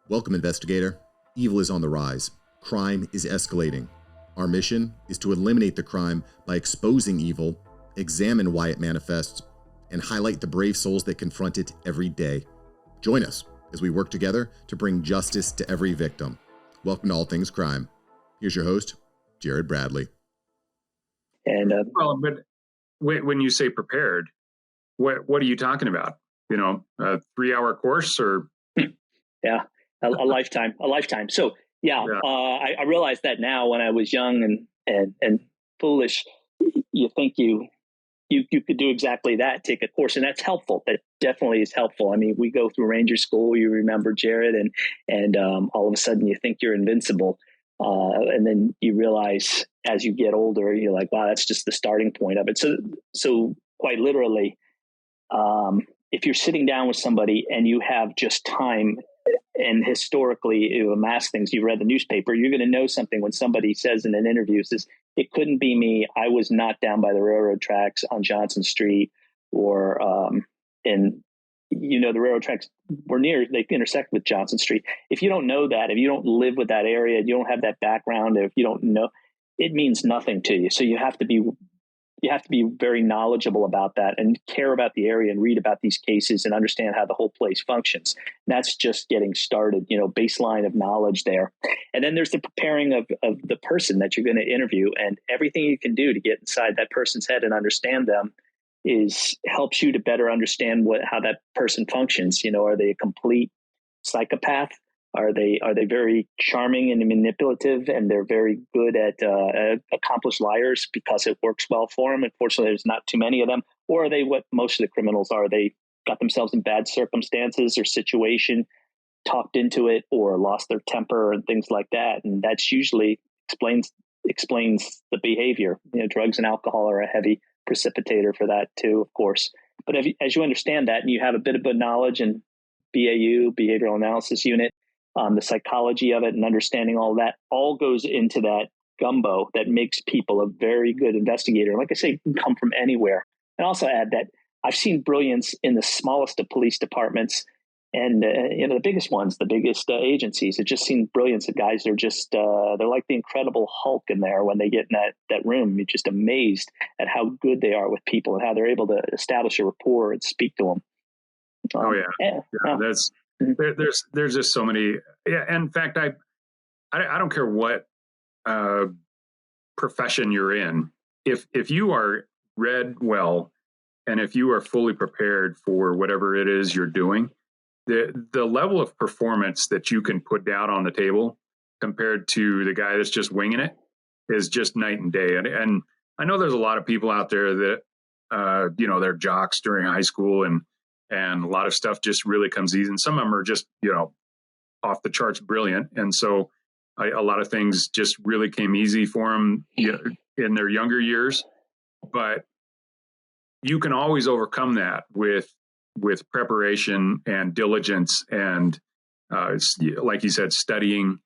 Welcome, investigator. Evil is on the rise. Crime is escalating. Our mission is to eliminate the crime by exposing evil, examine why it manifests, and highlight the brave souls that confront it every day. Join us as we work together to bring justice to every victim. Welcome to All Things Crime. Here's your host, Jared Bradley. And well, but when you say prepared, what are you talking about? You know, a 3-hour course or? Yeah, a lifetime. So I realized that now when I was young and foolish, you think you could do exactly that, take a course, and that's helpful. That definitely is helpful. I mean, we go through Ranger School, you remember, Jared, and all of a sudden you think you're invincible. And then you realize as you get older, you're like, wow, that's just the starting point of it. So quite literally, if you're sitting down with somebody and you have just time, and historically you amass things, you read the newspaper, you're going to know something when somebody says in an interview, says, it couldn't be me. I was not down by the railroad tracks on Johnson Street or the railroad tracks were near, they intersect with Johnson Street. If you don't know that, if you don't live with that area, you don't have that background, if you don't know, it means nothing to you. So you have to be very knowledgeable about that and care about the area and read about these cases and understand how the whole place functions. And that's just getting started, baseline of knowledge there. And then there's the preparing of the person that you're going to interview, and everything you can do to get inside that person's head and understand them helps you to better understand how that person functions. Are they a complete psychopath? Are they very charming and manipulative, and they're very good at accomplished liars because it works well for them? Unfortunately, there's not too many of them. Or are they what most of the criminals are? They got themselves in bad circumstances or situation, talked into it, or lost their temper and things like that. And that's usually explains the behavior. Drugs and alcohol are a heavy precipitator for that too, of course. But as you understand that, and you have a bit of knowledge in BAU, behavioral analysis unit, the psychology of it and understanding all that all goes into that gumbo that makes people a very good investigator. And like I say, it can come from anywhere. And also add that I've seen brilliance in the smallest of police departments and, the biggest ones, the biggest agencies. I've just seen brilliance of guys. They're just, they're like the Incredible Hulk in there when they get in that room. You're just amazed at how good they are with people and how they're able to establish a rapport and speak to them. That's, there's just so many. Yeah. In fact, I don't care what profession you're in. If you are read well, and if you are fully prepared for whatever it is you're doing, the level of performance that you can put down on the table compared to the guy that's just winging it is just night and day. And I know there's a lot of people out there that they're jocks during high school and a lot of stuff just really comes easy. And some of them are just, off the charts brilliant. And so a lot of things just really came easy for them in their younger years. But you can always overcome that with preparation and diligence and, like you said, studying,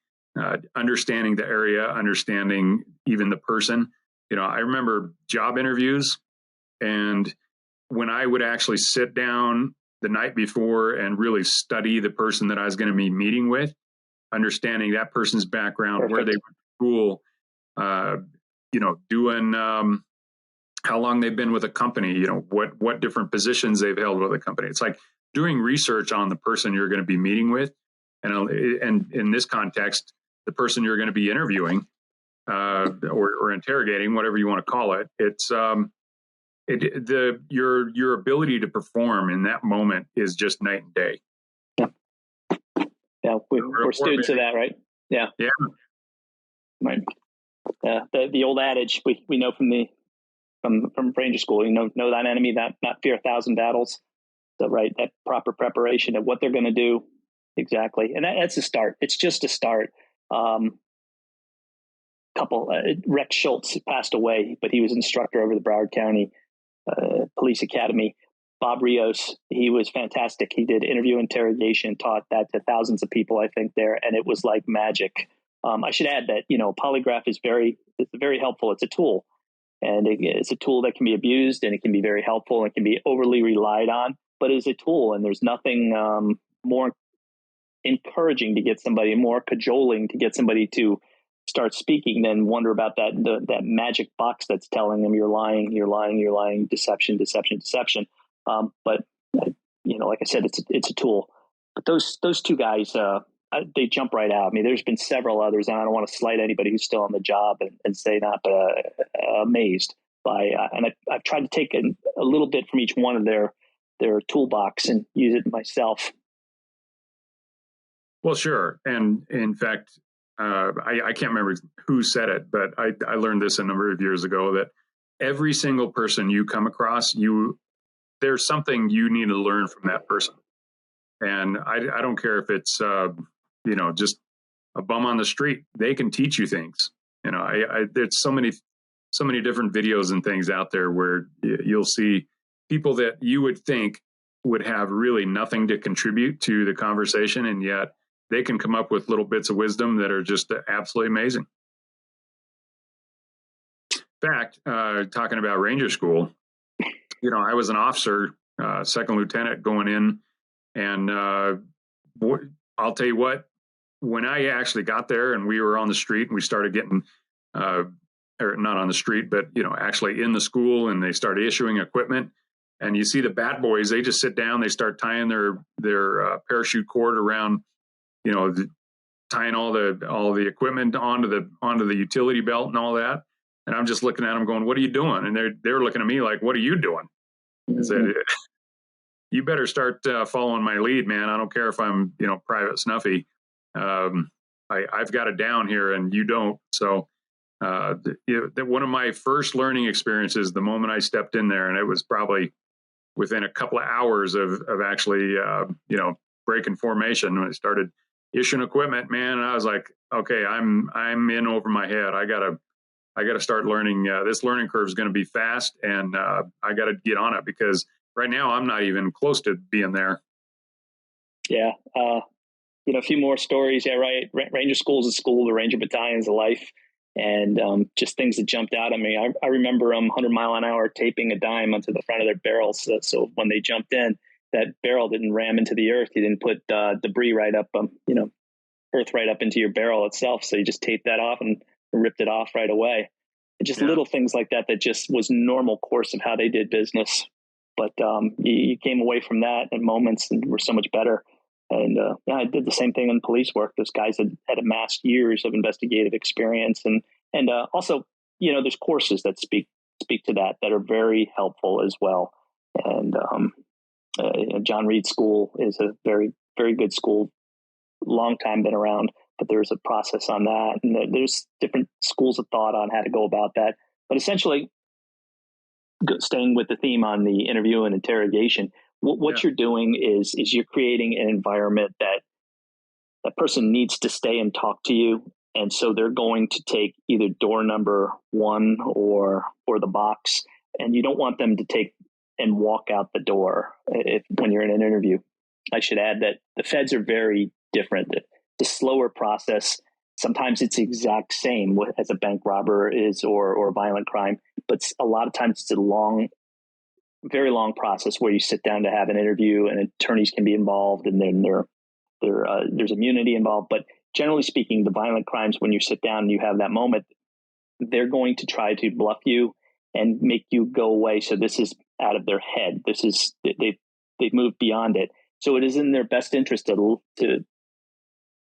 understanding the area, understanding even the person. I remember job interviews, and when I would actually sit down the night before and really study the person that I was going to be meeting with, understanding that person's background, Perfect. Where they went to school, doing how long they've been with a company, what different positions they've held with a company. It's like doing research on the person you're going to be meeting with. And in this context, the person you're going to be interviewing or interrogating, whatever you want to call it. It's your ability to perform in that moment is just night and day. Yeah, we're students of that, right? Yeah. Right. The old adage we know from Ranger School, know thine enemy, not fear 1,000 battles. So right, that proper preparation of what they're going to do exactly, and that's a start. It's just a start. Rex Schultz passed away, but he was instructor over the Broward County Police Academy. Bob Rios, he was fantastic. He did interview interrogation, taught that to thousands of people, I think, there, and it was like magic. I should add that polygraph is very helpful. It's a tool, and it's a tool that can be abused, and it can be very helpful, and it can be overly relied on, but it's a tool, and there's nothing more encouraging to get somebody, more cajoling to get somebody to start speaking than wonder about that magic box that's telling them you're lying, deception. But like I said, it's a tool. But those two guys, they jump right out. I mean, there's been several others, and I don't want to slight anybody who's still on the job and say not amazed by. And I've tried to take a little bit from each one of their toolbox and use it myself. Well, sure. And in fact, I can't remember who said it, but I learned this a number of years ago that every single person you come across, there's something you need to learn from that person. And I don't care if it's, just a bum on the street, they can teach you things. There's so many different videos and things out there where you'll see people that you would think would have really nothing to contribute to the conversation, and yet they can come up with little bits of wisdom that are just absolutely amazing. In fact, talking about Ranger School, I was an officer, second lieutenant going in, and I'll tell you what, when I actually got there and we were on the street and we started getting, or not on the street, but actually in the school, and they started issuing equipment, and you see the bad boys, they just sit down, they start tying their parachute cord around, tying all the equipment onto the utility belt and all that. And I'm just looking at them going, what are you doing? And they're looking at me like, what are you doing? I said, you better start following my lead, man. I don't care if I'm, Private Snuffy. I've got it down here and you don't. So one of my first learning experiences, the moment I stepped in there, and it was probably within a couple of hours of actually, breaking formation, when I started issuing equipment, man, and I was like, okay, I'm in over my head. I gotta start learning. This learning curve is going to be fast, and I got to get on it, because right now I'm not even close to being there. Yeah. A few more stories. Yeah, right. Ranger School is a school. The Ranger Battalion is a life. And just things that jumped out at me. I remember 100 mile an hour taping a dime onto the front of their barrels. So when they jumped in, that barrel didn't ram into the earth. You didn't put debris right up, earth right up into your barrel itself. So you just taped that off and ripped it off right away. And just little things like that just was normal course of how they did business. But you came away from that in moments and were so much better. And I did the same thing in police work. Those guys had amassed years of investigative experience, and also, there's courses that speak to that are very helpful as well. And John Reed School is a very, very good school. Long time been around, but there's a process on that, and there's different schools of thought on how to go about that. But essentially, staying with the theme on the interview and interrogation, what you're doing is you're creating an environment that person needs to stay and talk to you. And so they're going to take either door number 1 or the box, and you don't want them to take and walk out the door when you're in an interview. I should add that the feds are very different. The slower process, sometimes it's the exact same as a bank robber is or violent crime, but a lot of times it's a very long process where you sit down to have an interview, and attorneys can be involved, and then there's immunity involved. But generally speaking, the violent crimes, when you sit down and you have that moment, they're going to try to bluff you and make you go away. So this is out of their head. This is they've moved beyond it. So it is in their best interest to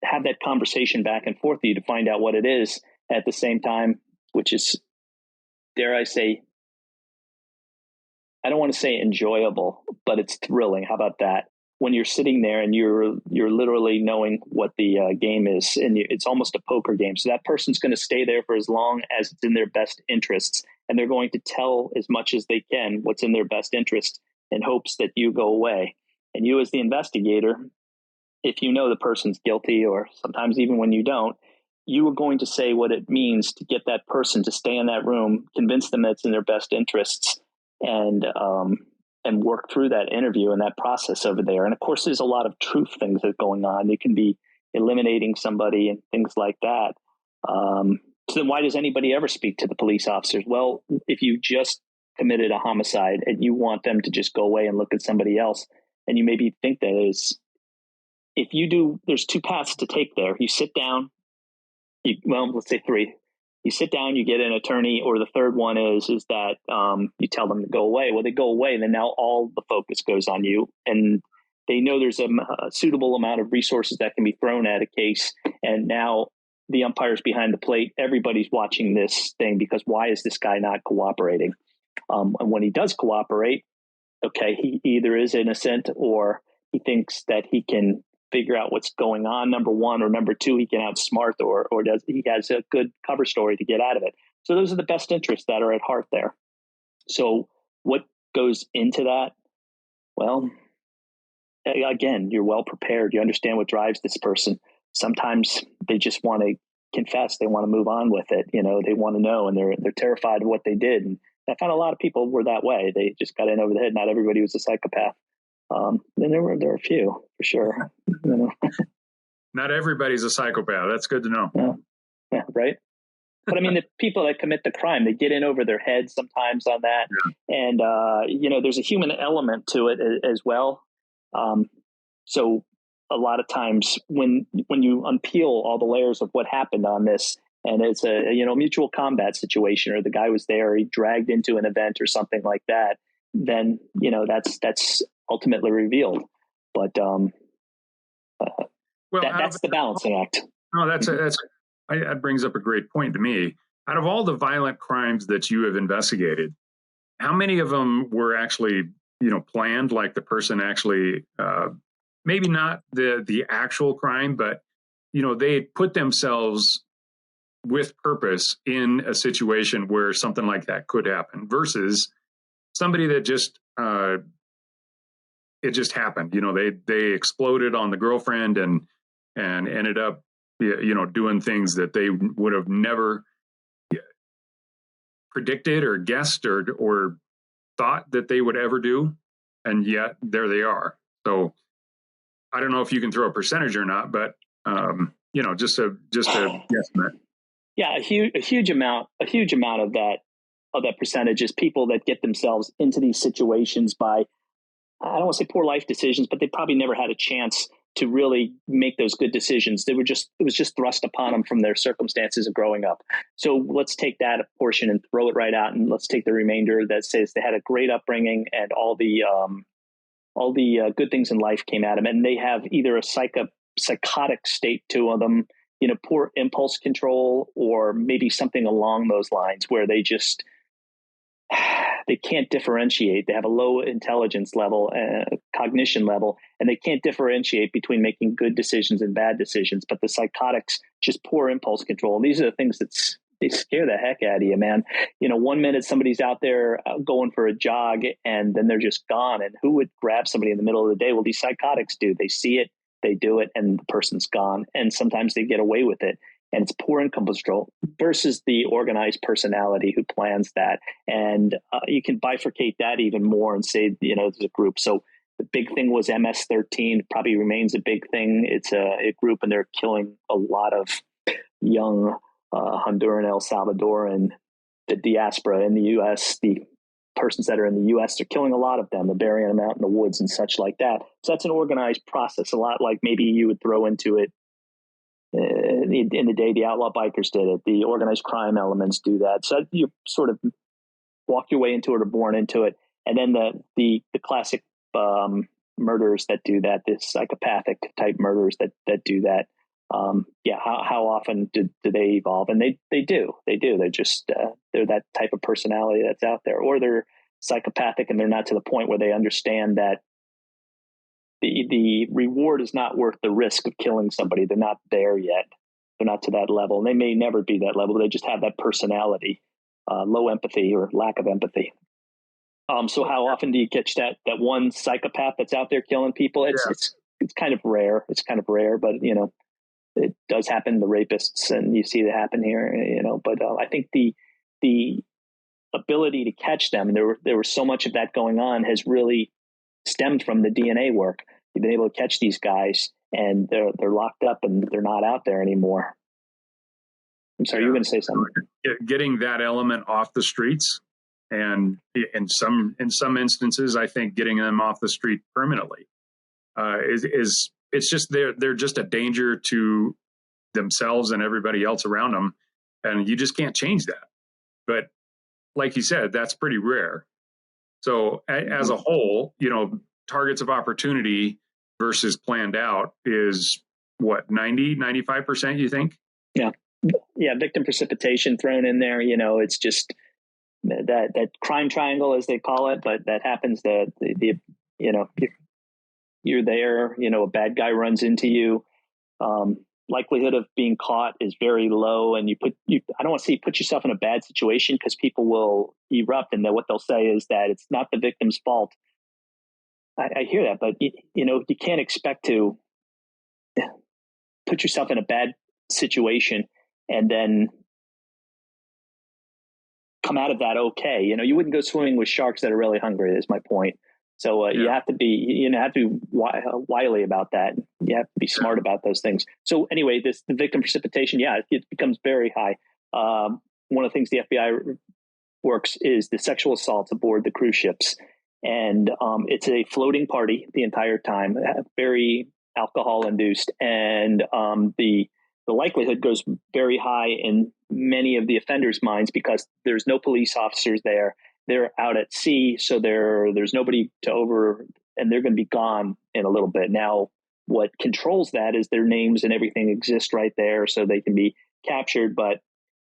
have that conversation back and forth with you to find out what it is at the same time, which is, dare I say, I don't want to say enjoyable, but it's thrilling. How about that? When you're sitting there and you're literally knowing what the game is, and it's almost a poker game. So that person's going to stay there for as long as it's in their best interests, and they're going to tell as much as they can what's in their best interest in hopes that you go away. And you, as the investigator, if you know the person's guilty, or sometimes even when you don't, you are going to say what it means to get that person to stay in that room, convince them that it's in their best interests, and work through that interview and that process over there. And of course, there's a lot of truth things that are going on. It can be eliminating somebody and things like that. So then why does anybody ever speak to the police officers? Well, if you just committed a homicide and you want them to just go away and look at somebody else, and you maybe think that is if you do, there's two paths to take there. You sit down, let's say three. You sit down, you get an attorney, or the third one is that you tell them to go away. Well, they go away, then now all the focus goes on you, and they know there's a suitable amount of resources that can be thrown at a case, and now the umpire's behind the plate. Everybody's watching this thing because why is this guy not cooperating? And when he does cooperate, okay, he either is innocent or he thinks that he can figure out what's going on, number one, or number two, he can outsmart or he has a good cover story to get out of it. So those are the best interests that are at heart there. So what goes into that? Well, again, you're well prepared. You understand what drives this person. Sometimes they just want to confess. They want to move on with it. They want to know, and they're terrified of what they did. And I found a lot of people were that way. They just got in over the head. Not everybody was a psychopath. Then there were a few for sure. Not everybody's a psychopath. That's good to know. Yeah, right. But I mean, the people that commit the crime, they get in over their heads sometimes on that, and there's a human element to it as well. So a lot of times when you unpeel all the layers of what happened on this, and it's a mutual combat situation, or the guy was there, he dragged into an event or something like that, then that's ultimately revealed. But that's the balancing act. No, that brings up a great point to me. Out of all the violent crimes that you have investigated, how many of them were actually planned? Like the person actually, maybe not the actual crime, but they put themselves with purpose in a situation where something like that could happen, versus somebody that just it just happened. They exploded on the girlfriend and ended up doing things that they would have never predicted or guessed or thought that they would ever do, and yet there they are. So I don't know if you can throw a percentage or not, but just a guesstimate. Yeah, a huge amount of that percentage is people that get themselves into these situations by, I don't want to say poor life decisions, but they probably never had a chance to really make those good decisions. It was just thrust upon them from their circumstances of growing up. So let's take that portion and throw it right out, and let's take the remainder that says they had a great upbringing and all the good things in life came at them, and they have either a psychotic state to them, poor impulse control, or maybe something along those lines where they can't differentiate. They have a low intelligence level, cognition level, and they can't differentiate between making good decisions and bad decisions. But the psychotics, just poor impulse control. These are the things they scare the heck out of you, man. 1 minute somebody's out there going for a jog, and then they're just gone. And who would grab somebody in the middle of the day? Well, these psychotics do. They see it, they do it, and the person's gone. And sometimes they get away with it. And it's poor impulse control versus the organized personality who plans that. And you can bifurcate that even more and say, there's a group. So the big thing was MS-13, probably remains a big thing. It's a group, and they're killing a lot of young Honduran, El Salvadoran, the diaspora in the U.S., the persons that are in the U.S., they're killing a lot of them. They're burying them out in the woods and such like that. So that's an organized process, a lot like maybe you would throw into it in the day the outlaw bikers did it. The organized crime elements do that. So you sort of walk your way into it or born into it. And then the classic murderers that do that, the psychopathic type murderers that do that. How often do they evolve? And they do. They're just they're that type of personality that's out there, or they're psychopathic and they're not to the point where they understand that the reward is not worth the risk of killing somebody. They're not there yet. They're not to that level, and they may never be that level. They just have that personality, low empathy or lack of empathy. So how often do you catch that one psychopath that's out there killing people? It's kind of rare. It's kind of rare, but it does happen. The rapists, and you see it happen here. But I think the ability to catch them, and there was so much of that going on, has really stemmed from the DNA work. You've been able to catch these guys, and they're locked up and they're not out there anymore. I'm sorry, you were going to say something. Getting that element off the streets, and in some instances, I think getting them off the street permanently is it's just they're just a danger to themselves and everybody else around them, and you just can't change that. But like you said, that's pretty rare. So as a whole, targets of opportunity versus planned out is what, 95%, you think? Yeah, victim precipitation thrown in there. It's just that crime triangle, as they call it, but that happens that you're there, a bad guy runs into you. Likelihood of being caught is very low, and I don't want to say you put yourself in a bad situation, because people will erupt, and then what they'll say is that it's not the victim's fault. I hear that, but you can't expect to put yourself in a bad situation and then come out of that okay. You wouldn't go swimming with sharks that are really hungry, is my point. So you have to be wily about that. You have to be smart about those things. So anyway, the victim precipitation, it becomes very high. One of the things the FBI works is the sexual assaults aboard the cruise ships, and it's a floating party the entire time, very alcohol induced, and the likelihood goes very high in many of the offenders' minds because there's no police officers there. They're out at sea, so there's nobody and they're going to be gone in a little bit. Now, what controls that is their names and everything exist right there, so they can be captured. But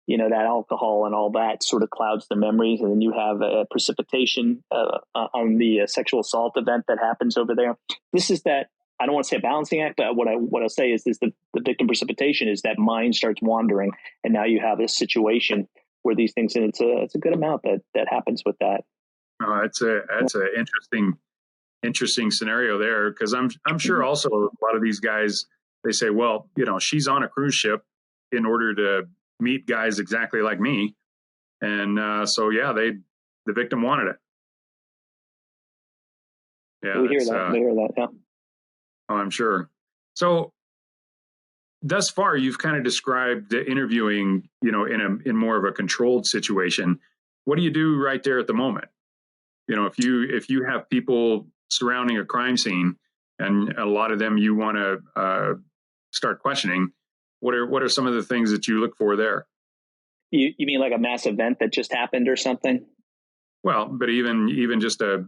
that alcohol and all that sort of clouds their memories, and then you have a precipitation on the sexual assault event that happens over there. This is that. I don't want to say a balancing act, but what I'll say is the victim precipitation is that mind starts wandering, and now you have this situation where these things, and it's a good amount that happens with that. It's a interesting scenario there, because I'm sure also a lot of these guys, they say, well, she's on a cruise ship in order to meet guys exactly like me, and so the victim wanted it. Yeah, we hear that. Yeah. Oh, I'm sure. So thus far, you've kind of described the interviewing, in more of a controlled situation. What do you do right there at the moment? If you have people surrounding a crime scene, and a lot of them you want to start questioning, what are some of the things that you look for there? You mean like a mass event that just happened or something? Well, but even just a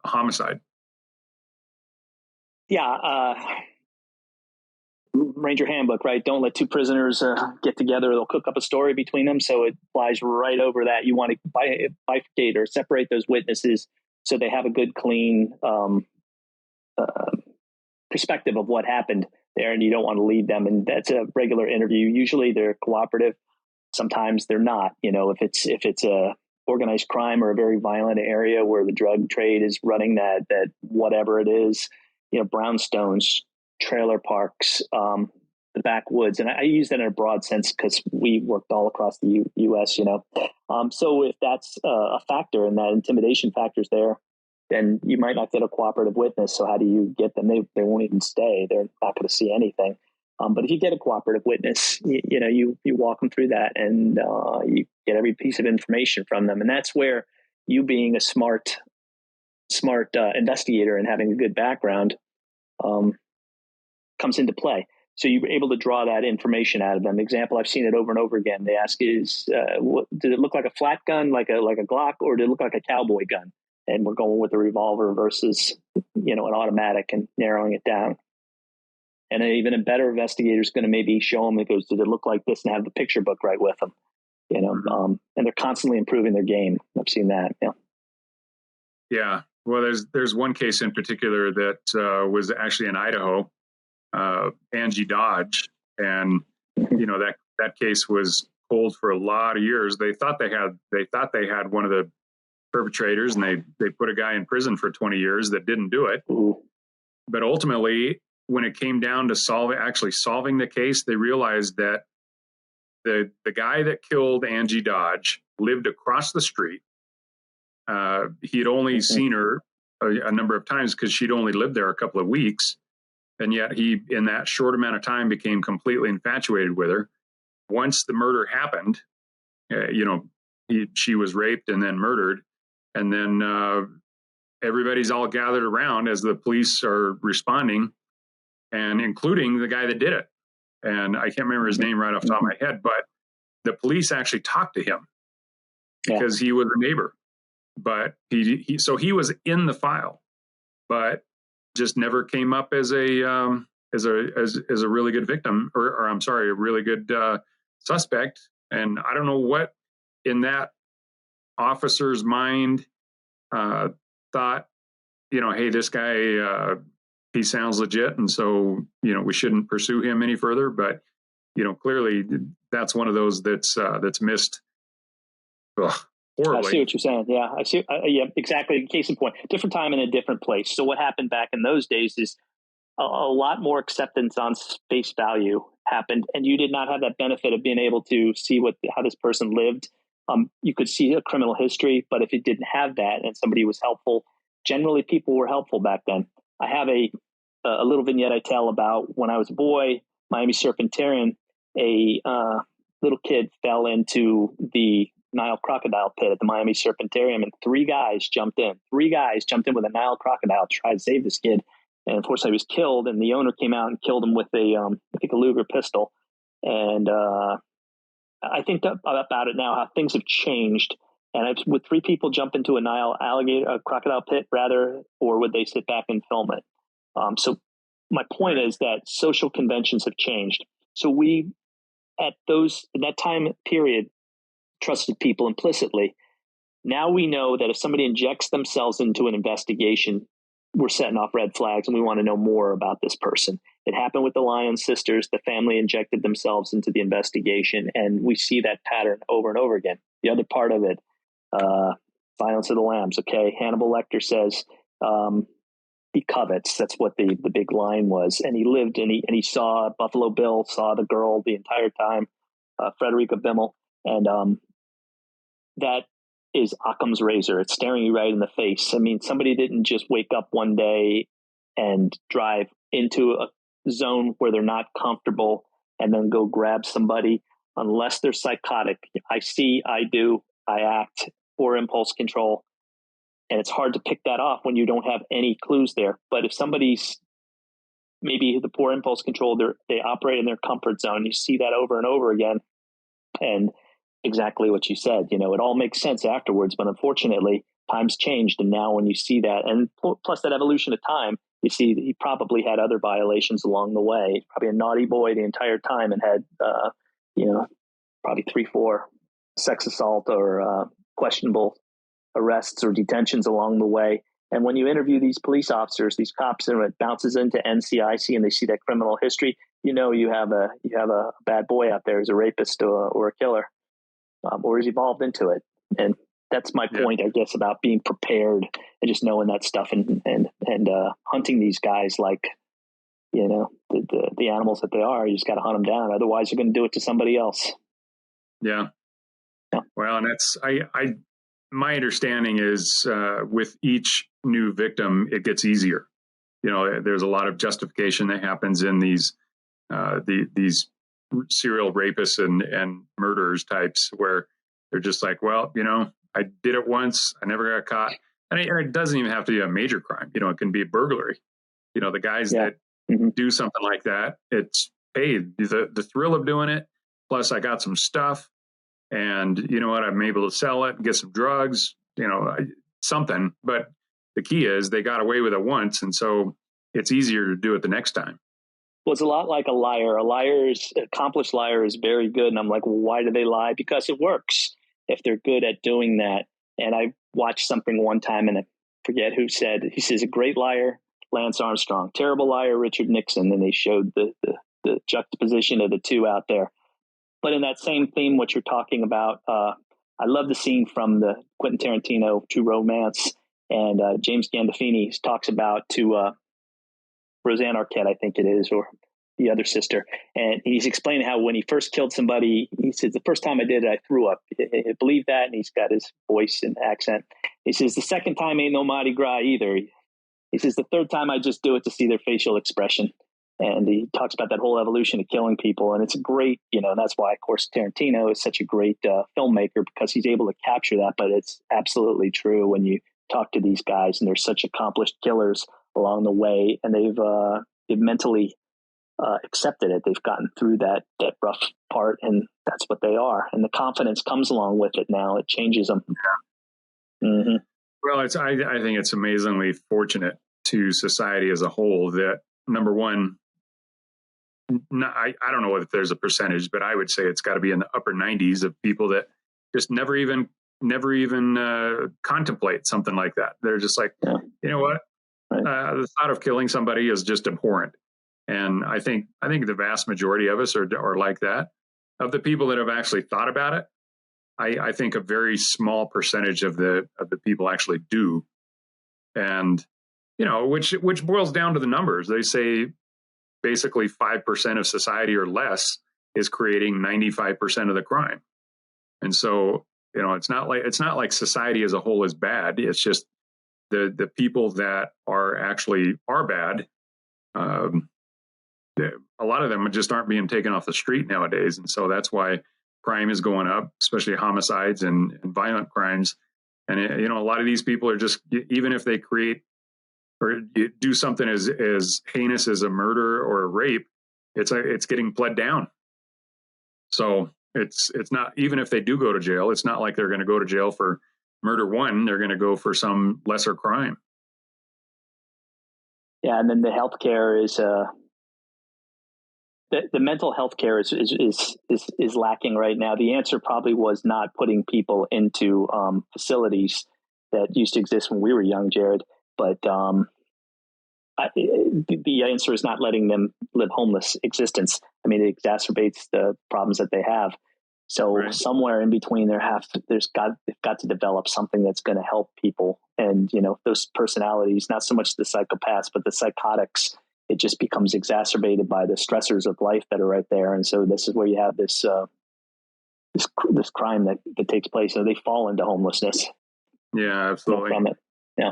homicide. Yeah. Ranger handbook, right? Don't let two prisoners get together. They'll cook up a story between them. So it flies right over that. You want to bifurcate or separate those witnesses so they have a good, clean perspective of what happened there. And you don't want to lead them. And that's a regular interview. Usually they're cooperative. Sometimes they're not. If it's a organized crime or a very violent area where the drug trade is running that whatever it is, brownstones, trailer parks, the backwoods. And I use that in a broad sense because we worked all across the U.S., So if that's a factor and that intimidation factor's there, then you might not get a cooperative witness. So how do you get them? They won't even stay. They're not going to see anything. But if you get a cooperative witness, you walk them through that, and you get every piece of information from them. And that's where you being a smart investigator and having a good background comes into play. So you're able to draw that information out of them. Example, I've seen it over and over again. They ask did it look like a flat gun, like a Glock, or did it look like a cowboy gun? And we're going with a revolver versus, an automatic, and narrowing it down. And even a better investigator is going to maybe show them, it goes, did it look like this, and have the picture book right with them, and they're constantly improving their game. I've seen that. Yeah. Yeah. Well, there's one case in particular that was actually in Idaho, Angie Dodge, and that case was cold for a lot of years. They thought they had one of the perpetrators, and they put a guy in prison for 20 years that didn't do it. Ooh. But ultimately, when it came down to solving the case, they realized that the guy that killed Angie Dodge lived across the street. He had only seen her a number of times because she'd only lived there a couple of weeks. And yet he, in that short amount of time, became completely infatuated with her. Once the murder happened, she was raped and then murdered. And then everybody's all gathered around as the police are responding. and including the guy that did it. And I can't remember his name right off the top of my head, but the police actually talked to him because he was a neighbor. But so he was in the file, but just never came up as a really good victim, or I'm sorry, a really good suspect. And I don't know what in that officer's mind thought, hey, this guy, he sounds legit, and so we shouldn't pursue him any further. But clearly that's one of those that's missed. Horribly. I see what you're saying. Yeah, I see. Yeah, exactly. Case in point, different time in a different place. So what happened back in those days is a lot more acceptance on face value happened, and you did not have that benefit of being able to see how this person lived. You could see a criminal history, but if you didn't have that and somebody was helpful, generally people were helpful back then. I have a little vignette I tell about when I was a boy, Miami Serpentarian. A little kid fell into the Nile crocodile pit at the Miami Serpentarium, and three guys jumped in with a Nile crocodile to try to save this kid. And unfortunately, he was killed, and the owner came out and killed him with a Luger pistol. And I think about it now, how things have changed. And would three people jump into a crocodile pit rather, or would they sit back and film it? So my point is that social conventions have changed. So we, in that time period, trusted people implicitly. Now we know that if somebody injects themselves into an investigation, we're setting off red flags and we want to know more about this person. It happened with the Lyons sisters. The family injected themselves into the investigation, and we see that pattern over and over again. The other part of it, Silence of the Lambs. Okay. Hannibal Lecter says, he covets. That's what the big line was. And he lived and he saw Buffalo Bill, saw the girl the entire time, Frederica Bimmel. And that is Occam's razor. It's staring you right in the face. I mean, somebody didn't just wake up one day and drive into a zone where they're not comfortable and then go grab somebody unless they're psychotic. I see, I do, I act, or impulse control. And it's hard to pick that off when you don't have any clues there. But if somebody's maybe the poor impulse control, they operate in their comfort zone. You see that over and over again. And exactly what you said, it all makes sense afterwards. But unfortunately, times changed. And now when you see that, and plus that evolution of time, you see that he probably had other violations along the way. Probably a naughty boy the entire time and had, probably 3-4 sex assault or questionable arrests or detentions along the way. And when you interview these police officers, these cops, and it bounces into NCIC and they see that criminal history, you have a bad boy out there who's a rapist or a killer, or is evolved into it. And that's my point, I guess, about being prepared and just knowing that stuff and hunting these guys like, the animals that they are. You just got to hunt them down. Otherwise, you're going to do it to somebody else. Yeah. Well, and that's my understanding is with each new victim, it gets easier. There's a lot of justification that happens in these serial rapists and murderers types where they're just like, well, I did it once, I never got caught. And it doesn't even have to be a major crime. It can be a burglary. The guys that do something like that, it's, hey, the thrill of doing it, plus I got some stuff. And you know what? I'm able to sell it, get some drugs, something. But the key is they got away with it once. And so it's easier to do it the next time. Well, it's a lot like a liar. Accomplished liar is very good. And I'm like, well, why do they lie? Because it works if they're good at doing that. And I watched something one time and I forget who said, he says, a great liar, Lance Armstrong, terrible liar, Richard Nixon. And they showed the juxtaposition of the two out there. But in that same theme, what you're talking about, I love the scene from the Quentin Tarantino True Romance, and James Gandolfini talks about to Roseanne Arquette, I think it is, or the other sister, and he's explaining how when he first killed somebody, he says, the first time I did it, I threw up. I believe that, and he's got his voice and accent. He says, the second time ain't no Mardi Gras either. He says, the third time I just do it to see their facial expression. And he talks about that whole evolution of killing people. And it's a great, that's why, of course, Tarantino is such a great filmmaker, because he's able to capture that. But it's absolutely true when you talk to these guys, and they're such accomplished killers along the way. And they've mentally accepted it. They've gotten through that rough part, and that's what they are. And the confidence comes along with it now. It changes them. Mm-hmm. Well, I think it's amazingly fortunate to society as a whole that, number one, I don't know if there's a percentage, but I would say it's got to be in the upper 90s of people that just never even contemplate something like that. They're just like, you know what? Right. The thought of killing somebody is just abhorrent. And I think the vast majority of us are like that. Of the people that have actually thought about it, I think a very small percentage of the people actually do. And, which boils down to the numbers. They say basically 5% of society or less is creating 95% of the crime. And so, it's not like society as a whole is bad. It's just the people that are bad. A lot of them just aren't being taken off the street nowadays. And so that's why crime is going up, especially homicides and violent crimes. And, a lot of these people are just, even if they create or do something as heinous as a murder or a rape, it's getting pled down. So it's not, even if they do go to jail, it's not like they're going to go to jail for murder one. They're going to go for some lesser crime. Yeah. And then the healthcare is, the mental health care is lacking right now. The answer probably was not putting people into facilities that used to exist when we were young, Jared. But the answer is not letting them live homeless existence. I mean, it exacerbates the problems that they have. So right. Somewhere in between, they've got to develop something that's going to help people. And those personalities, not so much the psychopaths, but the psychotics. It just becomes exacerbated by the stressors of life that are right there. And so this is where you have this crime that takes place, and they fall into homelessness. Yeah, absolutely. From it. Yeah.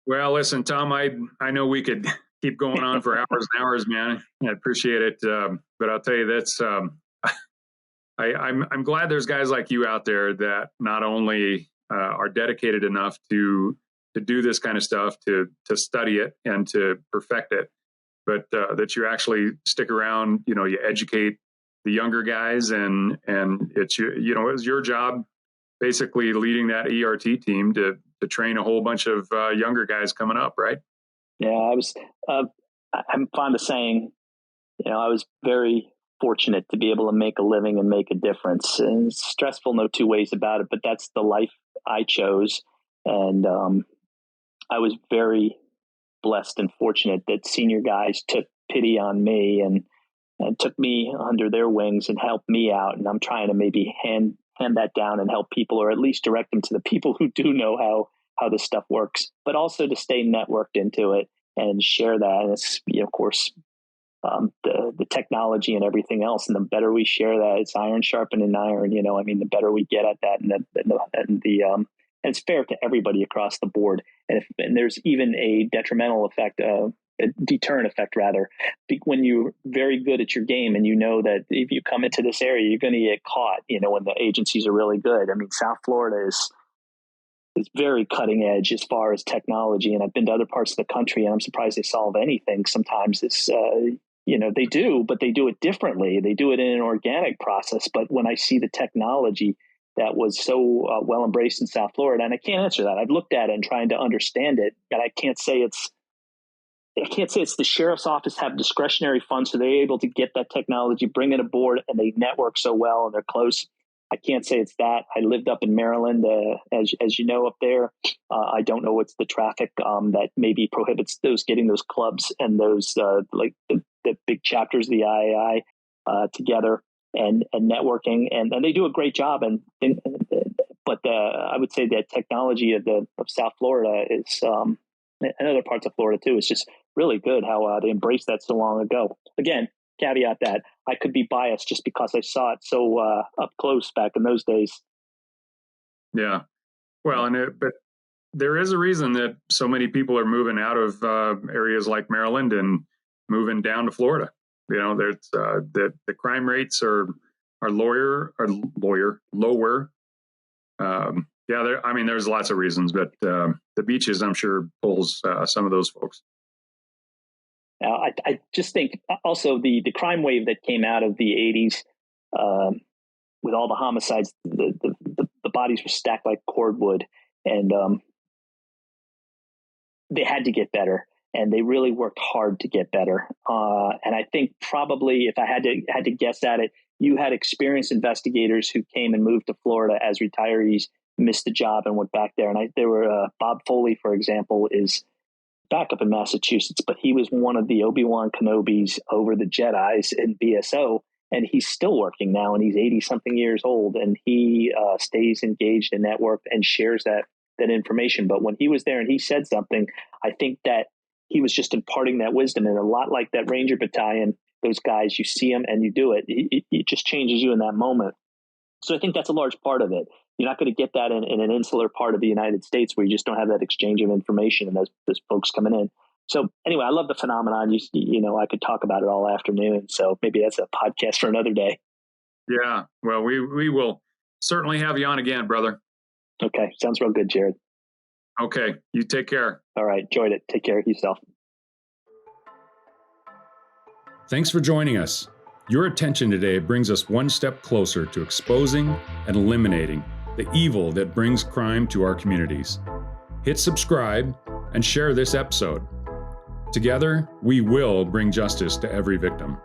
Well, listen, Tom, I know we could keep going on for hours and hours, man. I appreciate it. But I'll tell you that's, I'm glad there's guys like you out there that not only are dedicated enough to do this kind of stuff, to study it and to perfect it, but that you actually stick around, you educate the younger guys, and it's, it was your job basically leading that ERT team to train a whole bunch of younger guys coming up, right? Yeah, I'm fond of saying, I was very fortunate to be able to make a living and make a difference. And it's stressful, no two ways about it, but that's the life I chose. And I was very blessed and fortunate that senior guys took pity on me and took me under their wings and helped me out. And I'm trying to maybe hand that down and help people, or at least direct them to the people who do know how this stuff works, but also to stay networked into it and share that. And it's, of course, the technology and everything else. And the better we share that, it's iron sharpening iron, the better we get at that. And it's fair to everybody across the board. And there's even a detrimental effect, a deterrent effect rather, when you're very good at your game and that if you come into this area, you're going to get caught, when the agencies are really good. I mean, South Florida is very cutting edge as far as technology. And I've been to other parts of the country, and I'm surprised they solve anything. Sometimes it's, they do, but they do it differently. They do it in an organic process. But when I see the technology that was so well embraced in South Florida, and I can't answer that. I've looked at it and trying to understand it, and I can't say it's the sheriff's office have discretionary funds, so they're able to get that technology, bring it aboard, and they network so well and they're close. I can't say it's that. I lived up in Maryland, as you know, up there. I don't know what's the traffic that maybe prohibits getting those clubs and those like the big chapters of the IAI together and networking, and they do a great job. But I would say that technology of South Florida is, and other parts of Florida too, is just really good. How they embraced that so long ago. Again, caveat that I could be biased just because I saw it so up close back in those days. Yeah, well, but there is a reason that so many people are moving out of areas like Maryland and moving down to Florida. There's the crime rates are lower. There's lots of reasons, but the beaches, I'm sure, pulls some of those folks. I just think also the crime wave that came out of the 80s, with all the homicides, the bodies were stacked like cordwood, and they had to get better, and they really worked hard to get better. And I think probably, if I had to guess at it, you had experienced investigators who came and moved to Florida as retirees, missed the job, and went back there. And there were Bob Foley, for example, is back up in Massachusetts, but he was one of the Obi-Wan Kenobis over the Jedis in BSO, and he's still working now, and he's 80-something years old, and he stays engaged and networked and shares that information. But when he was there and he said something, I think that he was just imparting that wisdom. And a lot like that Ranger Battalion, those guys, you see them and you do it. It just changes you in that moment. So I think that's a large part of it. You're not going to get that in an insular part of the United States where you just don't have that exchange of information and those folks coming in. So anyway, I love the phenomenon. You know, I could talk about it all afternoon. So maybe that's a podcast for another day. Yeah. Well, we will certainly have you on again, brother. Okay. Sounds real good, Jared. Okay. You take care. All right. Enjoyed it. Take care of yourself. Thanks for joining us. Your attention today brings us one step closer to exposing and eliminating the evil that brings crime to our communities. Hit subscribe and share this episode. Together, we will bring justice to every victim.